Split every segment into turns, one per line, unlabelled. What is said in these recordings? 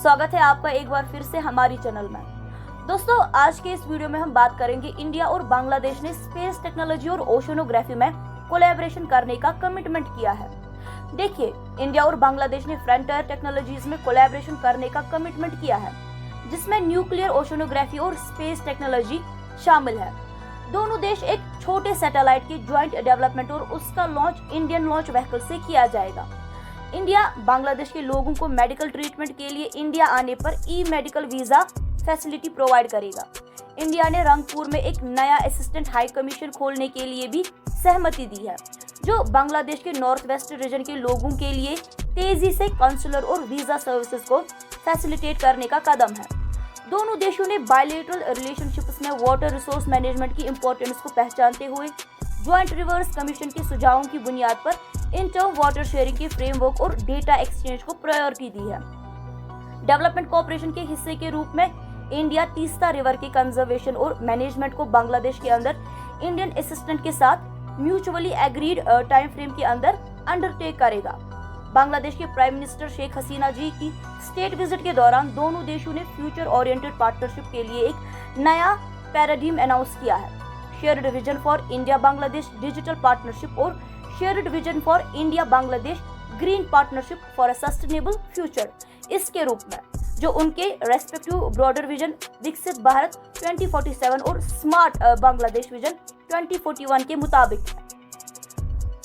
स्वागत है आपका एक बार फिर से हमारी चैनल में। दोस्तों, आज के इस वीडियो में हम बात करेंगे इंडिया और बांग्लादेश ने स्पेस टेक्नोलॉजी और ओशनोग्राफी में कोलैबोरेशन करने का कमिटमेंट किया है। देखिए, इंडिया और बांग्लादेश ने फ्रंटियर टेक्नोलॉजीज में कोलैबोरेशन करने का कमिटमेंट किया है, जिसमें न्यूक्लियर ओशनोग्राफी और स्पेस टेक्नोलॉजी शामिल है। दोनों देश एक छोटे सैटेलाइट की ज्वाइंट डेवलपमेंट और उसका लॉन्च इंडियन लॉन्च व्हीकल से किया जाएगा। इंडिया बांग्लादेश के लोगों को मेडिकल ट्रीटमेंट के लिए इंडिया आने पर ई मेडिकल वीजा फैसिलिटी प्रोवाइड करेगा। इंडिया ने रंगपुर में एक नया असिस्टेंट हाई कमीशन खोलने के लिए भी सहमति दी है, जो बांग्लादेश के नॉर्थ वेस्ट रीजन के लोगों के लिए तेजी से कंसुलर और वीजा सर्विसेज को फैसिलिटेट करने का कदम है। दोनों देशों ने बायलैटरल रिलेशनशिप्स में वाटर रिसोर्स मैनेजमेंट की इम्पोर्टेंस को पहचानते हुए ज्वाइंट रिवर्स कमीशन के सुझावों की बुनियाद पर इंटर्म वाटर शेयरिंग के फ्रेमवर्क और डेटा एक्सचेंज को प्रायोरिटी दी है। डेवलपमेंट कोऑपरेशन के हिस्से के रूप में इंडिया तीस्ता रिवर के कंजर्वेशन और मैनेजमेंट को बांग्लादेश के अंदर इंडियन असिस्टेंट के साथ म्यूचुअली एग्रीड टाइम फ्रेम के अंदर अंडरटेक करेगा। बांग्लादेश के प्राइम मिनिस्टर शेख हसीना जी की स्टेट विजिट के दौरान दोनों देशों ने फ्यूचर ओरिएंटेड पार्टनरशिप के लिए एक नया पैराडिम अनाउंस किया है। Shared vision for India Bangladesh digital partnership और shared vision for India Bangladesh green partnership for a sustainable future, इसके रूप में जो उनके रेस्पेक्टिव ब्रॉडर विजन विकसित भारत 2047 और स्मार्ट बांग्लादेश विजन 2041 के मुताबिक है।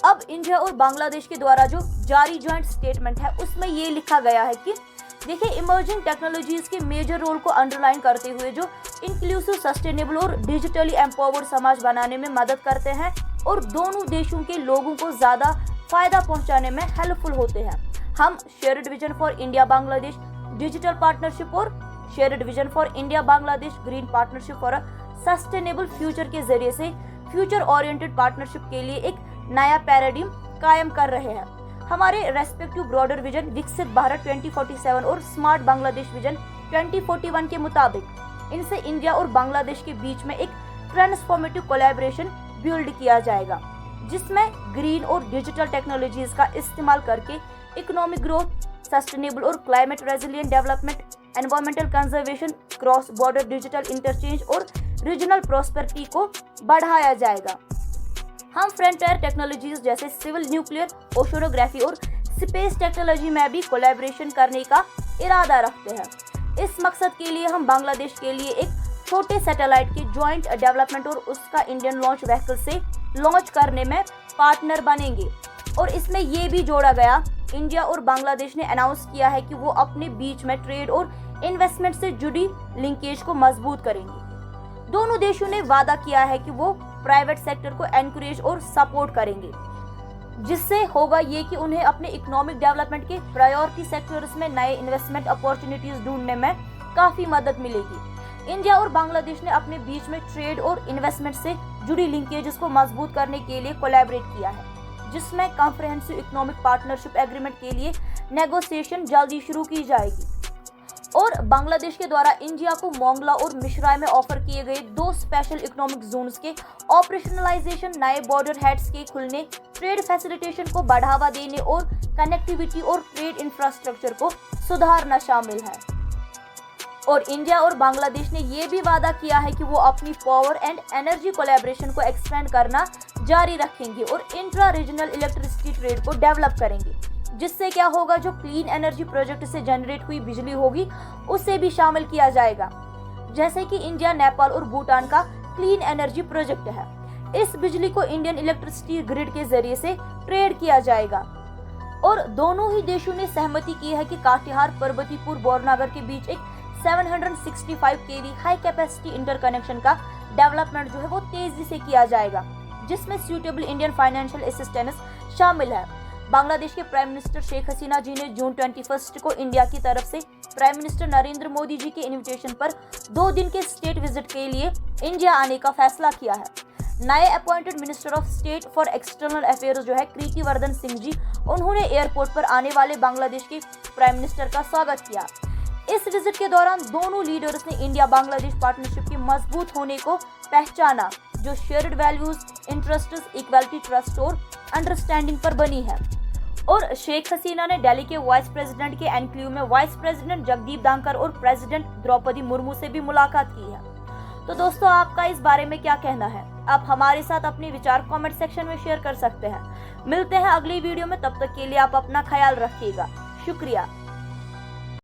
अब इंडिया और बांग्लादेश के द्वारा जो जारी ज्वाइंट स्टेटमेंट है, उसमें ये लिखा गया है कि देखिए, इमर्जिंग टेक्नोलॉजीज के मेजर रोल को अंडरलाइन करते हुए जो इंक्लूसिव, सस्टेनेबल और डिजिटली एम्पावर्ड समाज बनाने में मदद करते हैं और दोनों देशों के लोगों को ज्यादा फायदा पहुंचाने में हेल्पफुल होते हैं। हम shared vision for India Bangladesh digital partnership और shared vision for India Bangladesh green partnership for a sustainable future के जरिए से फ्यूचर ओरिएंटेड पार्टनरशिप के लिए एक नया पैराडिम कायम कर रहे हैं। हमारे रेस्पेक्टिव ब्रॉडर विजन विकसित भारत 2047 और स्मार्ट बांग्लादेश विजन 2041 के मुताबिक इनसे इंडिया और बांग्लादेश के बीच में एक ट्रांसफॉर्मेटिव कोलैबोरेशन बिल्ड किया जाएगा, जिसमें ग्रीन और डिजिटल टेक्नोलॉजीज का इस्तेमाल करके इकोनॉमिक ग्रोथ, सस्टेनेबल और climate resilient development, environmental conservation, cross border digital interchange और रीजनल प्रॉस्पेरिटी को बढ़ाया जाएगा। हम फ्रंटियर टेक्नोलॉजीज जैसे सिविल, न्यूक्लियर, ओशनोग्राफी और स्पेस टेक्नोलॉजी में भी कोलैबोरेशन करने का इरादा रखते हैं। इस मकसद के लिए हम बांग्लादेश के लिए एक छोटे सैटेलाइट के ज्वाइंट डेवलपमेंट और उसका इंडियन लॉन्च व्हीकल से लॉन्च करने में पार्टनर बनेंगे। और इसमें ये भी जोड़ा गया, इंडिया और बांग्लादेश ने अनाउंस किया है कि वो अपने बीच में ट्रेड और इन्वेस्टमेंट से जुड़ी लिंकेज को मजबूत करेंगे। दोनों देशों ने वादा किया है कि वो प्राइवेट सेक्टर को एनकरेज और सपोर्ट करेंगे, जिससे होगा ये कि उन्हें अपने इकोनॉमिक डेवलपमेंट के प्रायोरिटी सेक्टर्स में नए इन्वेस्टमेंट अपॉर्चुनिटीज ढूंढने में काफी मदद मिलेगी। इंडिया और बांग्लादेश ने अपने बीच में ट्रेड और इन्वेस्टमेंट से जुड़ी लिंकेजेस को मजबूत करने के लिए कोलैबोरेट किया है, जिसमें कॉम्प्रिहेंसिव इकोनॉमिक पार्टनरशिप एग्रीमेंट के लिए नेगोशिएशन जल्दी शुरू की जाएगी। और बांग्लादेश के द्वारा इंडिया को मोंगला और मिश्राई में ऑफर किए गए 2 स्पेशल इकोनॉमिक जोन्स के ऑपरेशनलाइजेशन, नए बॉर्डर हेड्स के खुलने, ट्रेड फैसिलिटेशन को बढ़ावा देने और कनेक्टिविटी और ट्रेड इंफ्रास्ट्रक्चर को सुधारना शामिल है। और इंडिया और बांग्लादेश ने ये भी वादा किया है कि वो अपनी पावर एंड एनर्जी कोलैबोरेशन को एक्सपेंड करना जारी रखेंगे और इंट्रा रीजनल इलेक्ट्रिसिटी ट्रेड को डेवलप करेंगे, जिससे क्या होगा, जो क्लीन एनर्जी प्रोजेक्ट से जनरेट हुई बिजली होगी उसे भी शामिल किया जाएगा, जैसे कि इंडिया, नेपाल और भूटान का क्लीन एनर्जी प्रोजेक्ट है। इस बिजली को इंडियन इलेक्ट्रिसिटी ग्रिड के जरिए से ट्रेड किया जाएगा। और दोनों ही देशों ने सहमति की है कि काटिहार पर्वतीपुर बोरनगर के बीच एक 765 kV हाई कैपेसिटी इंटरकनेक्शन का डेवलपमेंट जो है वो तेजी से किया जाएगा, जिसमें सूटेबल इंडियन फाइनेंशियल असिस्टेंस शामिल है। बांग्लादेश के प्राइम मिनिस्टर शेख हसीना जी ने जून 21 को इंडिया की तरफ से प्राइम मिनिस्टर नरेंद्र मोदी जी के इनविटेशन पर 2 दिन के स्टेट विजिट के लिए इंडिया आने का फैसला किया है। नए appointed minister of state for external affairs जो है कृति वर्धन सिंह जी, उन्होंने एयरपोर्ट पर आने वाले बांग्लादेश के प्राइम मिनिस्टर का स्वागत किया। इस विजिट के दौरान दोनों लीडर्स ने इंडिया बांग्लादेश पार्टनरशिप के मजबूत होने को पहचाना, जो shared values, interests, equality, trust और अंडरस्टैंडिंग पर बनी है। और शेख हसीना ने दिल्ली के वाइस प्रेसिडेंट के एनक्लेव में वाइस प्रेसिडेंट जगदीप धनखड़ और प्रेसिडेंट द्रौपदी मुर्मू से भी मुलाकात की है। तो दोस्तों, आपका इस बारे में क्या कहना है? आप हमारे साथ अपने विचार कमेंट सेक्शन में शेयर कर सकते हैं। मिलते हैं अगली वीडियो में, तब तक के लिए आप अपना ख्याल रखिएगा। शुक्रिया।